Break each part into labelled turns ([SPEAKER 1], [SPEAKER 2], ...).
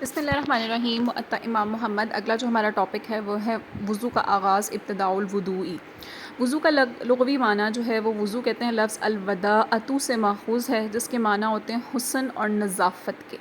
[SPEAKER 1] بسم اللہ الرحمن الرحیم۔ مؤطا امام محمد۔ اگلا جو ہمارا ٹاپک ہے وہ ہے وضو کا آغاز، ابتداء الوضوء۔ وضو کا لغوی معنی جو ہے وہ وضو کہتے ہیں لفظ الوداعۃ سے ماخوذ ہے، جس کے معنی ہوتے ہیں حسن اور نظافت کے۔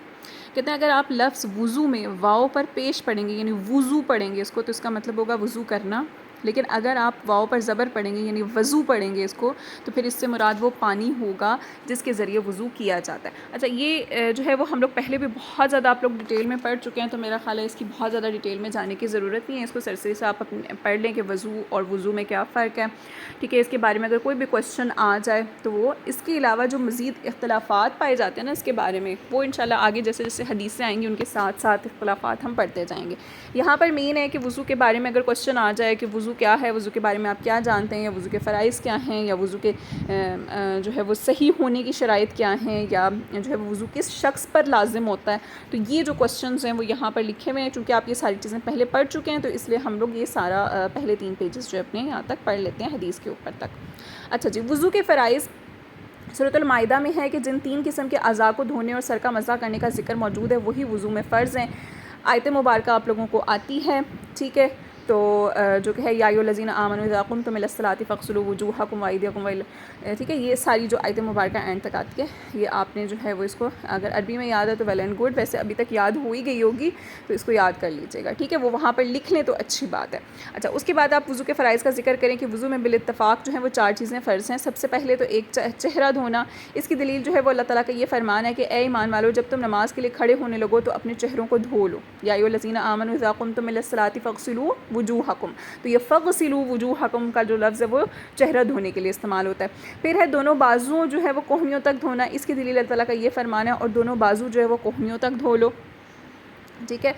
[SPEAKER 1] کہتے ہیں اگر آپ لفظ وضو میں واو پر پیش پڑھیں گے یعنی وضو پڑھیں گے اس کو، تو اس کا مطلب ہوگا وضو کرنا، لیکن اگر آپ واو پر زبر پڑھیں گے یعنی وضو پڑھیں گے اس کو، تو پھر اس سے مراد وہ پانی ہوگا جس کے ذریعے وضو کیا جاتا ہے۔ اچھا، یہ جو ہے وہ ہم لوگ پہلے بھی بہت زیادہ آپ لوگ ڈیٹیل میں پڑھ چکے ہیں، تو میرا خیال ہے اس کی بہت زیادہ ڈیٹیل میں جانے کی ضرورت نہیں ہے۔ اس کو سرسری سے آپ پڑھ لیں کہ وضو اور وضو میں کیا فرق ہے، ٹھیک ہے۔ اس کے بارے میں اگر کوئی بھی کویشچن آ جائے تو وہ اس کے علاوہ جو مزید اختلافات پائے جاتے ہیں نا اس کے بارے میں، وہ انشاءاللہ آگے جیسے جیسے حدیثیں آئیں گی ان کے ساتھ ساتھ اختلافات ہم پڑھتے جائیں گے۔ یہاں پر مین ہے کہ وضو کے بارے میں اگر کویشچن آ جائے کہ وضو کیا ہے، وضو کے بارے میں آپ کیا جانتے ہیں، یا وضو کے فرائض کیا ہیں، یا وضو کے جو ہے وہ صحیح ہونے کی شرائط کیا ہیں، یا جو ہے وہ وضو کس شخص پر لازم ہوتا ہے، تو یہ جو کویشچنز ہیں وہ یہاں پر لکھے ہوئے ہیں۔ چونکہ آپ یہ ساری چیزیں پہلے پڑھ چکے ہیں تو اس لیے ہم لوگ یہ سارا پہلے 3 پیجز جو اپنے یہاں تک پڑھ لیتے ہیں حدیث کے اوپر تک۔ اچھا جی، وضو کے فرائض سورۃ المائدہ میں ہے کہ جن 3 قسم کے اعضاء کو دھونے اور سر کا مسح کرنے کا ذکر موجود ہے وہی وضو میں فرض ہیں۔ آیت مبارکہ آپ لوگوں کو آتی ہے، ٹھیک ہے، تو جو کہ ہے یا ایھا الذین آمنوا اذا قمتم الی الصلاۃ فاغسلوا وجوہکم وایدیکم ٹھیک ہے، یہ ساری جو آیت مبارکہ اینڈ تک آتی ہے، یہ آپ نے جو ہے وہ اس کو اگر عربی میں یاد ہے تو ویل اینڈ گڈ، ویسے ابھی تک یاد ہو ہی گئی ہوگی تو اس کو یاد کر لیجیے گا، ٹھیک ہے، وہ وہاں پر لکھ لیں تو اچھی بات ہے۔ اچھا، اس کے بعد آپ وضو کے فرائض کا ذکر کریں کہ وضو میں بالاتفاق جو ہے وہ 4 چیزیں فرض ہیں۔ سب سے پہلے تو ایک چہرہ دھونا، اس کی دلیل جو ہے وہ اللہ تعالیٰ کا یہ فرمان ہے کہ اے ایمان والو جب تم نماز کے لیے کھڑے ہونے لگو تو اپنے چہروں کو دھو لو، یا ایھا الذین آمنوا اذا قمتم الی الصلاۃ فاغسلوا وجوہکم، تو یہ فاغسلوا وجوہکم کا جو لفظ ہے وہ چہرہ دھونے کے لیے استعمال ہوتا ہے۔ پھر ہے دونوں بازوؤں جو ہے وہ کوہنیوں تک دھونا، اس کی دلیل اللہ تعالیٰ کا یہ فرمان ہے اور دونوں بازو جو ہے وہ کوہنیوں تک دھو لو، ٹھیک ہے۔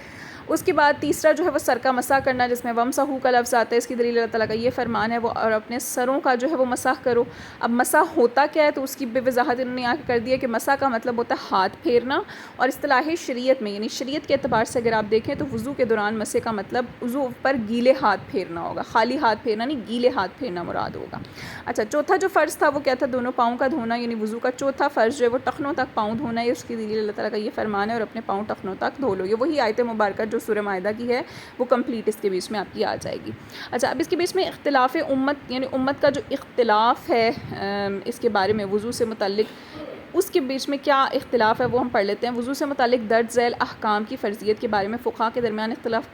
[SPEAKER 1] اس کے بعد تیسرا جو ہے وہ سر کا مسح کرنا، جس میں ومسحوا کا لفظ آتا ہے، اس کی دلیل اللہ تعالیٰ کا یہ فرمان ہے وہ اور اپنے سروں کا جو ہے وہ مسح کرو۔ اب مسح ہوتا کیا ہے تو اس کی بے وضاحت انہوں نے آ کے کر دی ہے کہ مسح کا مطلب ہوتا ہے ہاتھ پھیرنا، اور اصطلاح شریعت میں یعنی شریعت کے اعتبار سے اگر آپ دیکھیں تو وضو کے دوران مسح کا مطلب وضو پر گیلے ہاتھ پھیرنا ہوگا، خالی ہاتھ پھیرنا نہیں، گیلے ہاتھ پھیرنا مراد ہوگا۔ اچھا، چوتھا جو فرض تھا وہ کیا تھا؟ دونوں پاؤں کا دھونا، یعنی وضو کا چوتھا فرض جو ہے وہ ٹخنوں تک پاؤں دھونا ہے، اس کی دلیل اللہ تعالیٰ کا یہ فرمان ہے اور اپنے پاؤں ٹخنوں تک دھو لو۔ یہ وہی آیت مبارکہ جو سورہ مائدہ کی ہے وہ کمپلیٹ اس کے بیچ میں آپ کی آ جائے گی۔ اچھا، اب اس کے بیچ میں اختلاف امت یعنی امت کا جو اختلاف ہے اس کے بارے میں وضو سے متعلق، اس کے بیچ میں کیا اختلاف ہے وہ ہم پڑھ لیتے ہیں۔ وضو سے متعلق درج ذیل احکام کی فرضیت کے بارے میں فقہاء کے درمیان اختلاف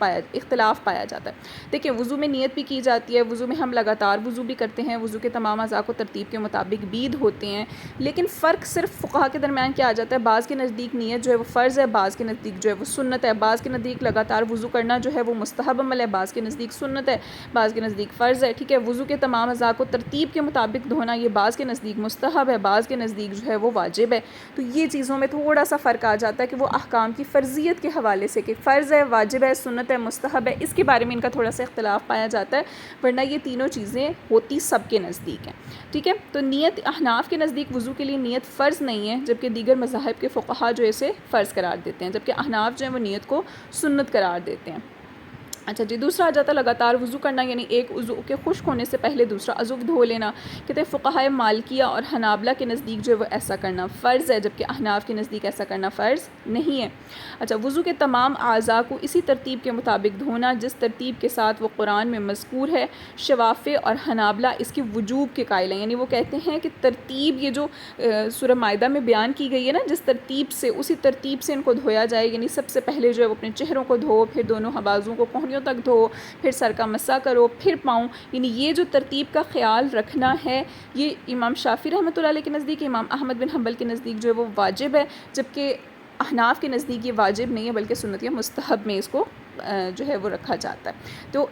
[SPEAKER 1] پایا جاتا ہے۔ دیکھیں، وضو میں نیت بھی کی جاتی ہے، وضو میں ہم لگاتار وضو بھی کرتے ہیں، وضو کے تمام اعضاء کو ترتیب کے مطابق بید ہوتے ہیں، لیکن فرق صرف فقہاء کے درمیان کیا آ جاتا ہے؟ بعض کے نزدیک نیت جو ہے وہ فرض ہے، بعض کے نزدیک جو ہے وہ سنت ہے، بعض کے نزدیک لگاتار وضو کرنا جو ہے وہ مستحب عمل ہے، بعض کے نزدیک سنت ہے، بعض کے نزدیک فرض ہے، ٹھیک ہے۔ وضو کے تمام اعضاء کو ترتیب کے مطابق دھونا یہ بعض کے نزدیک مستحب ہے، بعض کے نزدیک جو ہے وہ واجب ہے۔ تو یہ چیزوں میں تھوڑا سا فرق آ جاتا ہے کہ وہ احکام کی فرضیت کے حوالے سے کہ فرض ہے، واجب ہے، سنت ہے، مستحب ہے، اس کے بارے میں ان کا تھوڑا سا اختلاف پایا جاتا ہے، ورنہ یہ تینوں چیزیں ہوتی سب کے نزدیک ہیں، ٹھیک ہے۔ تو نیت احناف کے نزدیک وضو کے لیے نیت فرض نہیں ہے، جبکہ دیگر مذاہب کے فقہاء جو اسے فرض قرار دیتے ہیں، جبکہ احناف جو ہیں وہ نیت کو سنت قرار دیتے ہیں۔ اچھا جی، دوسرا آ جاتا ہے لگاتار وضو کرنا، یعنی ایک عضو کے خشک ہونے سے پہلے دوسرا عضو دھو لینا۔ کہتے ہیں فقہائے مالکیہ اور حنابلہ کے نزدیک جو ہے وہ ایسا کرنا فرض ہے، جبکہ احناف کے نزدیک ایسا کرنا فرض نہیں ہے۔ اچھا، وضو کے تمام اعضاء کو اسی ترتیب کے مطابق دھونا جس ترتیب کے ساتھ وہ قرآن میں مذکور ہے۔ شوافع اور حنابلہ اس کی وجوب کے قائل ہیں، یعنی وہ کہتے ہیں کہ ترتیب یہ جو سورہ مائدہ میں بیان کی گئی ہے نا، جس ترتیب سے اسی ترتیب سے ان کو دھویا جائے، یعنی سب سے پہلے جو ہے وہ اپنے چہروں کو دھو، پھر دونوں بازوؤں کو کوہنیوں تک دھو، پھر سر کا مسح کرو، پھر پاؤں، یعنی یہ جو ترتیب کا خیال رکھنا ہے یہ امام شافعی رحمۃ اللہ علیہ کے نزدیک، امام احمد بن حنبل کے نزدیک جو ہے وہ واجب ہے، جبکہ احناف کے نزدیک یہ واجب نہیں ہے بلکہ سنت یا مستحب میں اس کو جو ہے وہ رکھا جاتا ہے۔ تو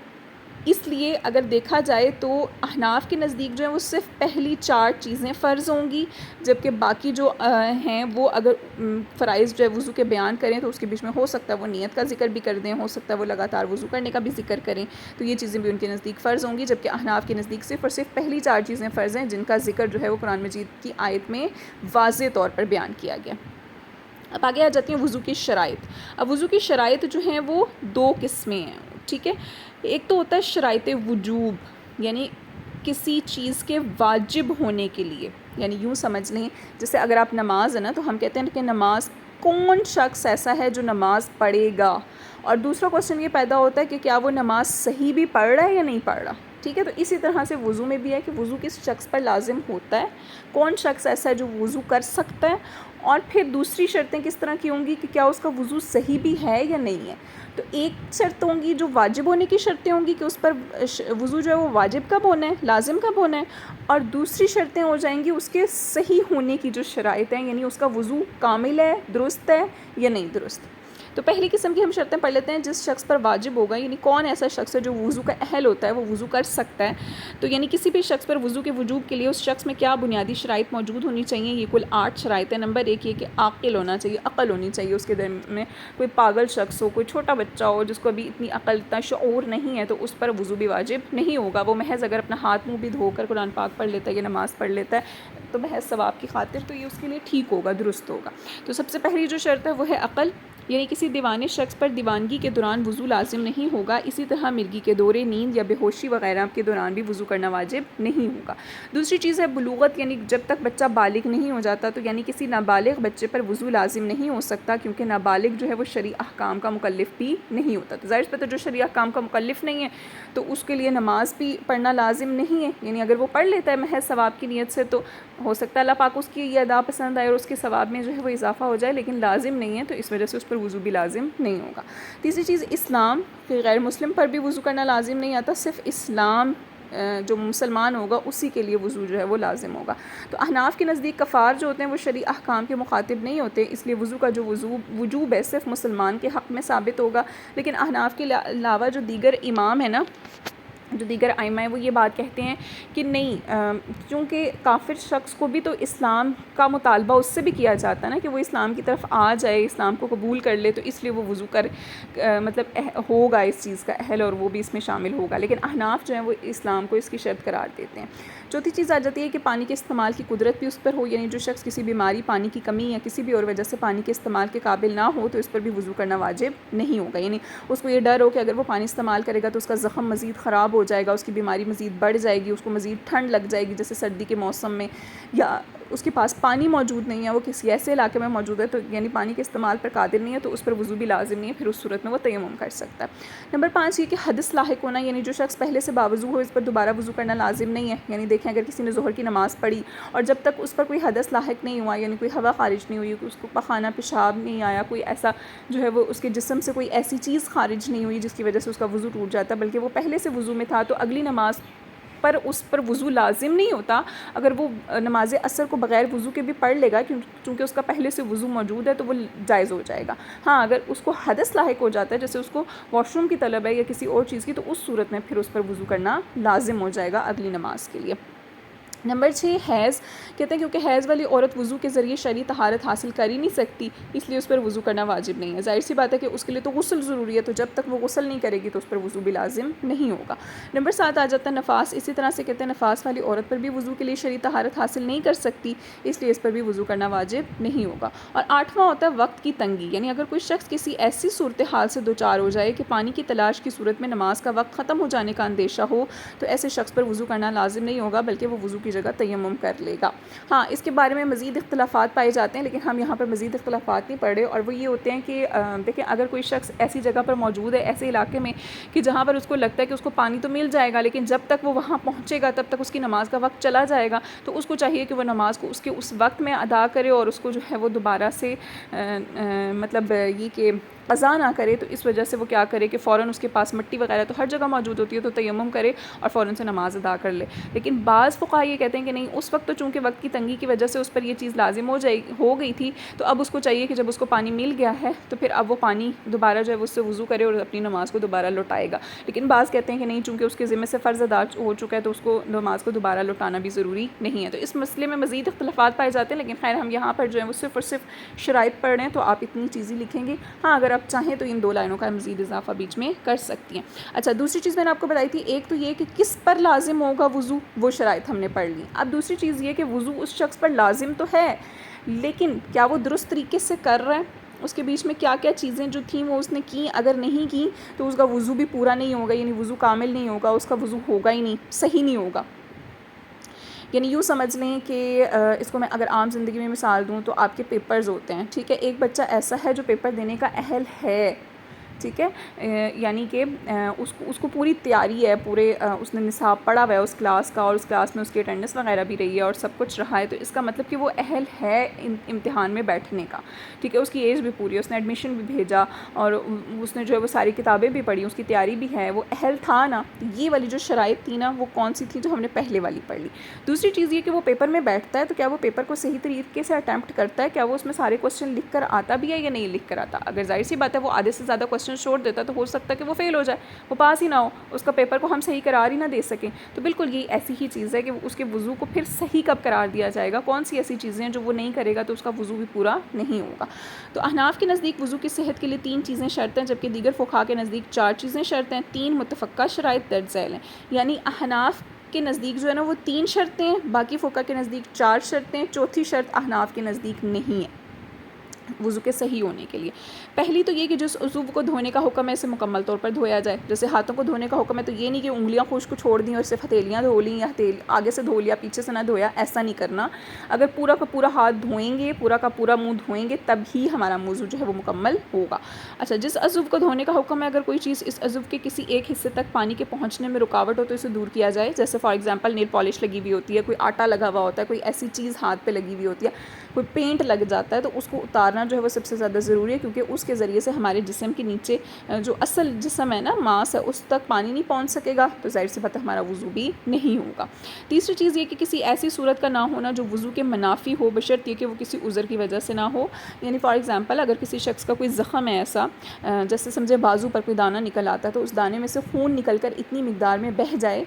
[SPEAKER 1] اس لیے اگر دیکھا جائے تو احناف کے نزدیک جو ہے وہ صرف پہلی 4 چیزیں فرض ہوں گی، جبکہ باقی جو ہیں وہ اگر فرائض جو ہے وضو کے بیان کریں تو اس کے بیچ میں ہو سکتا ہے وہ نیت کا ذکر بھی کر دیں، ہو سکتا ہے وہ لگاتار وضو کرنے کا بھی ذکر کریں، تو یہ چیزیں بھی ان کے نزدیک فرض ہوں گی، جبکہ احناف کے نزدیک صرف اور صرف پہلی 4 چیزیں فرض ہیں جن کا ذکر جو ہے وہ قرآن مجید کی آیت میں واضح طور پر بیان کیا گیا۔ اب آگے آ جاتی ہیں وضو کی شرائط۔ اب وضو کی شرائط جو ہیں وہ 2 قسمیں ہیں، ٹھیک ہے۔ ایک تو ہوتا ہے شرائط وجوب، یعنی کسی چیز کے واجب ہونے کے لیے، یعنی یوں سمجھ لیں جیسے اگر آپ نماز ہے نا تو ہم کہتے ہیں کہ نماز کون شخص ایسا ہے جو نماز پڑھے گا، اور دوسرا کوسچن یہ پیدا ہوتا ہے کہ کیا وہ نماز صحیح بھی پڑھ رہا ہے یا نہیں پڑھ رہا. ٹھیک ہے، تو اسی طرح سے وضو میں بھی ہے کہ وضو کس شخص پر لازم ہوتا ہے، کون شخص ایسا ہے جو وضو کر سکتا ہے، اور پھر دوسری شرطیں کس طرح کی ہوں گی کہ کیا اس کا وضو صحیح بھی ہے یا نہیں ہے. تو ایک شرط ہوں گی جو واجب ہونے کی شرطیں ہوں گی کہ اس پر وضو جو ہے وہ واجب کب ہونا ہے، لازم کب ہونا ہے، اور دوسری شرطیں ہو جائیں گی اس کے صحیح ہونے کی جو شرائط ہیں، یعنی اس کا وضو کامل ہے، درست ہے یا نہیں درست. تو پہلی قسم کی ہم شرطیں پڑھ لیتے ہیں جس شخص پر واجب ہوگا، یعنی کون ایسا شخص ہے جو وضو کا اہل ہوتا ہے، وہ وضو کر سکتا ہے. تو یعنی کسی بھی شخص پر وضو کے وجوب کے لیے اس شخص میں کیا بنیادی شرائط موجود ہونی چاہیے. یہ کل 8 شرائط ہیں. نمبر 1 یہ کہ عاقل ہونا چاہیے، عقل ہونی چاہیے اس کے دل میں. کوئی پاگل شخص ہو، کوئی چھوٹا بچہ ہو جس کو ابھی اتنی عقل، اتنا شعور نہیں ہے، تو اس پر وضو بھی واجب نہیں ہوگا. وہ محض اگر اپنا ہاتھ منہ بھی دھو کر قرآن پاک پڑھ لیتا ہے یا نماز پڑھ لیتا ہے تو محض ثواب کی خاطر، تو یہ اس کے لیے ٹھیک ہوگا، درست ہوگا. تو سب سے پہلی جو شرط ہے وہ ہے عقل، یعنی کسی دیوانے شخص پر دیوانگی کے دوران وضو لازم نہیں ہوگا. اسی طرح مرگی کے دورے، نیند یا بے ہوشی وغیرہ کے دوران بھی وضو کرنا واجب نہیں ہوگا. دوسری چیز ہے بلوغت، یعنی جب تک بچہ بالغ نہیں ہو جاتا تو یعنی کسی نابالغ بچے پر وضو لازم نہیں ہو سکتا، کیونکہ نابالغ جو ہے وہ شرعی احکام کا مکلف بھی نہیں ہوتا. تو ظاہر بات ہے جو شرعی احکام کا مکلف نہیں ہے تو اس کے لیے نماز بھی پڑھنا لازم نہیں ہے. یعنی اگر وہ پڑھ لیتا ہے محض ثواب کی نیت سے تو ہو سکتا ہے اللہ پاک اس کی یہ ادا پسند آئے اور اس کے ثواب میں جو ہے وہ اضافہ ہو جائے، لیکن لازم نہیں ہے، تو اس وجہ سے اس پر وضو بھی لازم نہیں ہوگا. تیسری چیز اسلام، کہ غیر مسلم پر بھی وضو کرنا لازم نہیں آتا، صرف اسلام جو مسلمان ہوگا اسی کے لیے وضو جو ہے وہ لازم ہوگا. تو احناف کے نزدیک کفار جو ہوتے ہیں وہ شرعی احکام کے مخاطب نہیں ہوتے، اس لیے وضو کا جو وجوب ہے صرف مسلمان کے حق میں ثابت ہوگا. لیکن احناف کے علاوہ جو دیگر امام ہیں نا، جو دیگر ائمہ ہیں، وہ یہ بات کہتے ہیں کہ نہیں، چونکہ کافر شخص کو بھی تو اسلام کا مطالبہ اس سے بھی کیا جاتا ہے نا کہ وہ اسلام کی طرف آ جائے، اسلام کو قبول کر لے، تو اس لیے وہ وضو مطلب ہوگا اس چیز کا اہل، اور وہ بھی اس میں شامل ہوگا. لیکن احناف جو ہیں وہ اسلام کو اس کی شرط قرار دیتے ہیں. چوتھی چیز آ جاتی ہے کہ پانی کے استعمال کی قدرت بھی اس پر ہو، یعنی جو شخص کسی بیماری، پانی کی کمی یا کسی بھی اور وجہ سے پانی کے استعمال کے قابل نہ ہو تو اس پر بھی وضو کرنا واجب نہیں ہوگا. یعنی اس کو یہ ڈر ہو کہ اگر وہ پانی استعمال کرے گا تو اس کا زخم مزید خراب ہو جائے گا، اس کی بیماری مزید بڑھ جائے گی، اس کو مزید ٹھنڈ لگ جائے گی جیسے سردی کے موسم میں، یا اس کے پاس پانی موجود نہیں ہے، وہ کسی ایسے علاقے میں موجود ہے تو یعنی پانی کے استعمال پر قادر نہیں ہے، تو اس پر وضو بھی لازم نہیں ہے، پھر اس صورت میں وہ تیمم کر سکتا ہے. نمبر 5 یہ کہ حدث لاحق ہونا، یعنی جو شخص پہلے سے باوضو ہو اس پر دوبارہ وضو کرنا لازم نہیں ہے. یعنی دیکھیں اگر کسی نے ظہر کی نماز پڑھی اور جب تک اس پر کوئی حدث لاحق نہیں ہوا، یعنی کوئی ہوا خارج نہیں ہوئی، اس کو پخانہ پیشاب نہیں آیا، کوئی ایسا جو ہے وہ اس کے جسم سے کوئی ایسی چیز خارج نہیں ہوئی جس کی وجہ سے اس کا وضو ٹوٹ جاتا، بلکہ وہ پہلے سے وضو میں تھا، تو اگلی نماز پر اس پر وضو لازم نہیں ہوتا. اگر وہ نماز عصر کو بغیر وضو کے بھی پڑھ لے گا چونکہ اس کا پہلے سے وضو موجود ہے تو وہ جائز ہو جائے گا. ہاں اگر اس کو حدث لاحق ہو جاتا ہے، جیسے اس کو واش روم کی طلب ہے یا کسی اور چیز کی، تو اس صورت میں پھر اس پر وضو کرنا لازم ہو جائے گا اگلی نماز کے لیے. نمبر 6 حیض، کہتے ہیں کیونکہ حیض والی عورت وضو کے ذریعے شرعی طہارت حاصل کر ہی نہیں سکتی، اس لیے اس پر وضو کرنا واجب نہیں ہے. ظاہر سی بات ہے کہ اس کے لیے تو غسل ضروری ہے، تو جب تک وہ غسل نہیں کرے گی تو اس پر وضو بھی لازم نہیں ہوگا. نمبر 7 آ جاتا ہے نفاس. اسی طرح سے کہتے ہیں نفاس والی عورت پر بھی وضو کے لیے شرعی طہارت حاصل نہیں کر سکتی، اس لیے اس پر بھی وضو کرنا واجب نہیں ہوگا. اور 8واں ہوتا ہے وقت کی تنگی، یعنی اگر کوئی شخص کسی ایسی صورتحال سے دوچار ہو جائے کہ پانی کی تلاش کی صورت میں نماز کا وقت ختم ہو جانے کا اندیشہ ہو، تو ایسے شخص پر وضو کرنا لازم نہیں ہوگا، بلکہ وہ وضو کی جگہ تیمم کر لے گا. ہاں اس کے بارے میں مزید اختلافات پائے جاتے ہیں، لیکن ہم یہاں پر مزید اختلافات نہیں پڑھ رہے، اور وہ یہ ہوتے ہیں کہ دیکھیں اگر کوئی شخص ایسی جگہ پر موجود ہے، ایسے علاقے میں کہ جہاں پر اس کو لگتا ہے کہ اس کو پانی تو مل جائے گا، لیکن جب تک وہ وہاں پہنچے گا تب تک اس کی نماز کا وقت چلا جائے گا، تو اس کو چاہیے کہ وہ نماز کو اس کے اس وقت میں ادا کرے، اور اس کو جو ہے وہ دوبارہ سے مطلب یہ کہ قضا نہ کرے. تو اس وجہ سے وہ کیا کرے کہ فوراً اس کے پاس مٹی وغیرہ تو ہر جگہ موجود ہوتی ہے، تو تیمم کرے اور فوراً سے نماز ادا کر لے. لیکن بعض فقہا یہ کہتے ہیں کہ نہیں، اس وقت تو چونکہ وقت کی تنگی کی وجہ سے اس پر یہ چیز لازم ہو گئی تھی، تو اب اس کو چاہیے کہ جب اس کو پانی مل گیا ہے تو پھر اب وہ پانی دوبارہ جو ہے اس سے وضو کرے اور اپنی نماز کو دوبارہ لوٹائے گا. لیکن بعض کہتے ہیں کہ نہیں، چونکہ اس کے ذمہ سے فرض ادا ہو چکا ہے تو اس کو نماز کو دوبارہ لوٹانا بھی ضروری نہیں ہے. تو اس مسئلے میں مزید اختلافات پائے جاتے ہیں، لیکن خیر ہم یہاں پر جو ہے وہ صرف اور صرف شرائط پڑھ رہے ہیں، تو آپ اتنی چیزیں لکھیں گے. ہاں اگر آپ چاہیں تو ان 2 لائنوں کا مزید اضافہ بیچ میں کر سکتی ہیں. اچھا دوسری چیز میں نے آپ کو بتائی تھی، ایک تو یہ کہ کس پر لازم ہوگا وضو، وہ شرائط ہم نے پڑھ لی. اب دوسری چیز یہ کہ وضو اس شخص پر لازم تو ہے، لیکن کیا وہ درست طریقے سے کر رہا ہے، اس کے بیچ میں کیا کیا چیزیں جو تھیں وہ اس نے کی، اگر نہیں کی تو اس کا وضو بھی پورا نہیں ہوگا، یعنی وضو کامل نہیں ہوگا، اس کا وضو ہوگا ہی نہیں، صحیح نہیں ہوگا. یعنی یوں سمجھ لیں کہ اس کو میں اگر عام زندگی میں مثال دوں تو آپ کے پیپرز ہوتے ہیں، ٹھیک ہے، ایک بچہ ایسا ہے جو پیپر دینے کا اہل ہے، ٹھیک ہے، یعنی کہ اس کو پوری تیاری ہے، پورے اس نے نصاب پڑھا ہوا ہے اس کلاس کا، اور اس کلاس میں اس کی اٹینڈنس وغیرہ بھی رہی ہے اور سب کچھ رہا ہے، تو اس کا مطلب کہ وہ اہل ہے امتحان میں بیٹھنے کا، ٹھیک ہے، اس کی ایج بھی پوری ہے، اس نے ایڈمیشن بھی بھیجا اور اس نے جو ہے وہ ساری کتابیں بھی پڑھی، اس کی تیاری بھی ہے، وہ اہل تھا نا۔ یہ والی جو شرائط تھی نا وہ کون سی تھی جو ہم نے پہلے والی پڑھ لی۔ دوسری چیز یہ کہ وہ پیپر میں بیٹھتا ہے تو کیا وہ پیپر کو صحیح طریقے سے اٹیمپٹ کرتا ہے، کیا وہ اس میں سارے کوسچن لکھ کر آتا بھی ہے یا نہیں لکھ کر آتا؟ اگر ظاہر سی بات ہے وہ آدھے سے زیادہ کوسچن چھوڑ دیتا تو ہو سکتا ہے کہ وہ فیل ہو جائے، وہ پاس ہی نہ ہو، اس کا پیپر کو ہم صحیح قرار ہی نہ دے سکیں۔ تو بالکل یہ ایسی ہی چیز ہے کہ اس کے وضو کو پھر صحیح کب قرار دیا جائے گا، کون سی ایسی چیزیں ہیں جو وہ نہیں کرے گا تو اس کا وضو بھی پورا نہیں ہوگا۔ تو احناف کے نزدیک وضو کی صحت کے لیے 3 چیزیں شرط ہیں، جبکہ دیگر فقہا کے نزدیک 4 چیزیں شرط ہیں، 3 متفقہ شرائط درج ذیل ہیں۔ یعنی احناف کے نزدیک جو ہے نا وہ 3 شرطیں ہیں، باقی فقہا کے نزدیک 4 شرطیں، چوتھی شرط احناف کے نزدیک نہیں ہے وضو کے صحیح ہونے کے لیے۔ پہلی تو یہ کہ جس عضو کو دھونے کا حکم ہے اسے مکمل طور پر دھویا جائے، جیسے ہاتھوں کو دھونے کا حکم ہے تو یہ نہیں کہ انگلیاں خشک چھوڑ دیں اور صرف ہتھیلیاں دھو لیں یا آگے سے دھو لیا پیچھے سے نہ دھویا، ایسا نہیں کرنا۔ اگر پورا کا پورا ہاتھ دھوئیں گے، پورا کا پورا منہ دھوئیں گے تب ہی ہمارا وضو جو ہے وہ مکمل ہوگا۔ اچھا، جس عضو کو دھونے کا حکم ہے اگر کوئی چیز اس عضو کے کسی ایک حصے تک پانی کے پہنچنے میں رکاوٹ ہو تو اسے دور کیا جائے، جیسے فار ایگزامپل نیل پالش لگی ہوئی ہوتی ہے، کوئی آٹا لگا ہوا ہوتا ہے، کوئی ایسی چیز ہاتھ پہ لگی ہوئی ہوتی ہے، کوئی پینٹ لگ جاتا ہے تو اس کو اتارنا جو ہے وہ سب سے زیادہ ضروری ہے، کیونکہ اس کے ذریعے سے ہمارے جسم کے نیچے جو اصل جسم ہے نا، ماس ہے، اس تک پانی نہیں پہنچ سکے گا تو ظاہر سی بات ہے ہمارا وضو بھی نہیں ہوگا۔ تیسری چیز یہ کہ کسی ایسی صورت کا نہ ہونا جو وضو کے منافی ہو، بشرط یہ کہ وہ کسی عذر کی وجہ سے نہ ہو۔ یعنی فار ایگزامپل اگر کسی شخص کا کوئی زخم ہے ایسا، جیسے سمجھے بازو پر کوئی دانہ نکل آتا ہے تو اس دانے میں سے خون نکل کر اتنی مقدار میں بہہ جائے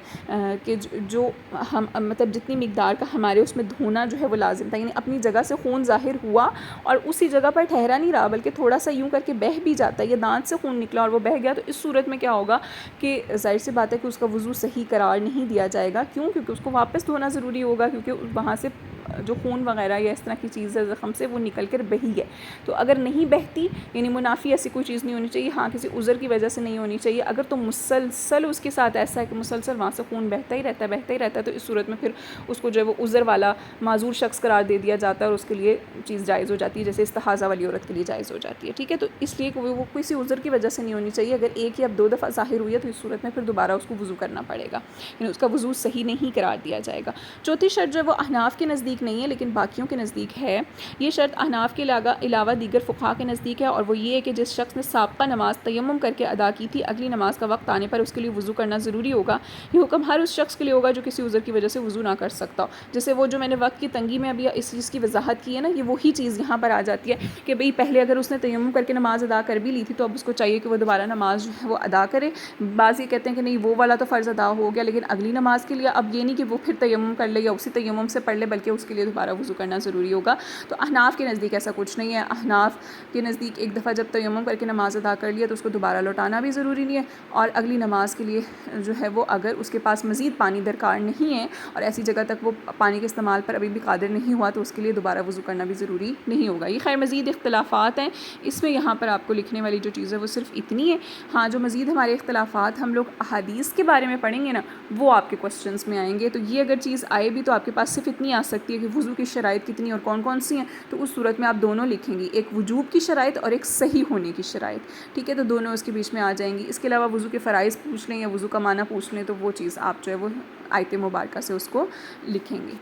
[SPEAKER 1] کہ جو ہم مطلب جتنی مقدار کا ہمارے اس میں دھونا جو ہے وہ لازم تھا، یعنی اپنی جگہ سے خون ظاہر ہوا اور اسی جگہ پر ٹھہرا نہیں رہا بلکہ تھوڑا سا یوں کر کے بہہ بھی جاتا ہے، یا دانت سے خون نکلا اور وہ بہہ گیا، تو اس صورت میں کیا ہوگا کہ ظاہر سی بات ہے کہ اس کا وضو صحیح قرار نہیں دیا جائے گا۔ کیوں؟ کیونکہ اس کو واپس دھونا ضروری ہوگا، کیونکہ وہاں سے جو خون وغیرہ یا اس طرح کی چیز ہے زخم سے وہ نکل کر بہی ہے۔ تو اگر نہیں بہتی یعنی منافی ایسی کوئی چیز نہیں ہونی چاہیے، ہاں کسی عذر کی وجہ سے نہیں ہونی چاہیے، اگر تو مسلسل اس کے ساتھ ایسا ہے کہ مسلسل وہاں سے خون بہتا ہی رہتا ہے تو اس صورت میں پھر اس کو جو ہے وہ عذر والا معذور شخص قرار دے دیا جاتا ہے اور اس کے لیے چیز جائز ہو جاتی ہے، جیسے استحاضہ والی عورت کے لیے جائز ہو جاتی ہے، ٹھیک ہے۔ تو اس لیے کہ وہ کسی عذر کی وجہ سے نہیں ہونی چاہیے، اگر ایک یا 2 دفعہ ظاہر ہوئی ہے تو اس صورت میں پھر دوبارہ اس کو وضو کرنا پڑے گا، یعنی اس کا وضو صحیح نہیں قرار دیا جائے گا۔ چوتھی شرط جو ہے وہ احناف کے نزدیک نہیں ہے لیکن باقیوں کے نزدیک ہے، یہ شرط احناف کے علاوہ دیگر فقہا کے نزدیک ہے، اور وہ یہ ہے کہ جس شخص نے سابقہ نماز تیمم کر کے ادا کی تھی، اگلی نماز کا وقت آنے پر اس کے لیے وضو کرنا ضروری ہوگا۔ یہ حکم ہر اس شخص کے لیے ہوگا جو کسی عذر کی وجہ سے وضو نہ کر سکتا ہو، جیسے وہ جو میں نے وقت کی تنگی میں ابھی اس چیز کی وضاحت کی ہے نا، یہ وہی چیز یہاں پر آ جاتی ہے کہ بھئی پہلے اگر اس نے تیمم کر کے نماز ادا کر بھی لی تھی تو اب اس کو چاہیے کہ وہ دوبارہ نماز جو ہے وہ ادا کرے۔ بعض یہ کہتے ہیں کہ نہیں وہ والا تو فرض ادا ہو گیا، لیکن اگلی نماز کے لیے اب یہ نہیں کہ وہ پھر تیمم کر لے یا اسی تیمم سے پڑھ لے، بلکہ اس کے لیے دوبارہ وضو کرنا ضروری ہوگا۔ تو احناف کے نزدیک ایسا کچھ نہیں ہے، احناف کے نزدیک ایک دفعہ جب تیمم کر کے نماز ادا کر لیا تو اس کو دوبارہ لوٹانا بھی ضروری نہیں ہے، اور اگلی نماز کے لیے جو ہے وہ اگر اس کے پاس مزید پانی درکار نہیں ہے اور ایسی جگہ تک وہ پانی کے استعمال پر ابھی بھی قادر نہیں ہوا تو اس کے لیے دوبارہ وضو کرنا بھی ضروری نہیں ہوگا۔ یہ خیر مزید اختلافات ہیں، اس میں یہاں پر آپ کو لکھنے والی جو چیز ہے وہ صرف اتنی ہے۔ ہاں جو مزید ہمارے اختلافات ہم لوگ احادیث کے بارے میں پڑھیں گے نا وہ آپ کے کوسچنز میں آئیں گے، تو یہ اگر چیز آئے بھی تو آپ کے پاس صرف اتنی آ سکتی ہے کہ وضو کی شرائط کتنی اور کون کون سی ہیں، تو اس صورت میں آپ دونوں لکھیں گی، ایک وجوب کی شرائط اور ایک صحیح ہونے کی شرائط، ٹھیک ہے، تو دونوں اس کے بیچ میں آ جائیں گی۔ اس کے علاوہ وضو کے فرائض پوچھ لیں یا وضو کا معنی پوچھ لیں تو وہ چیز آپ جو ہے وہ آیت مبارکہ سے اس کو لکھیں گے۔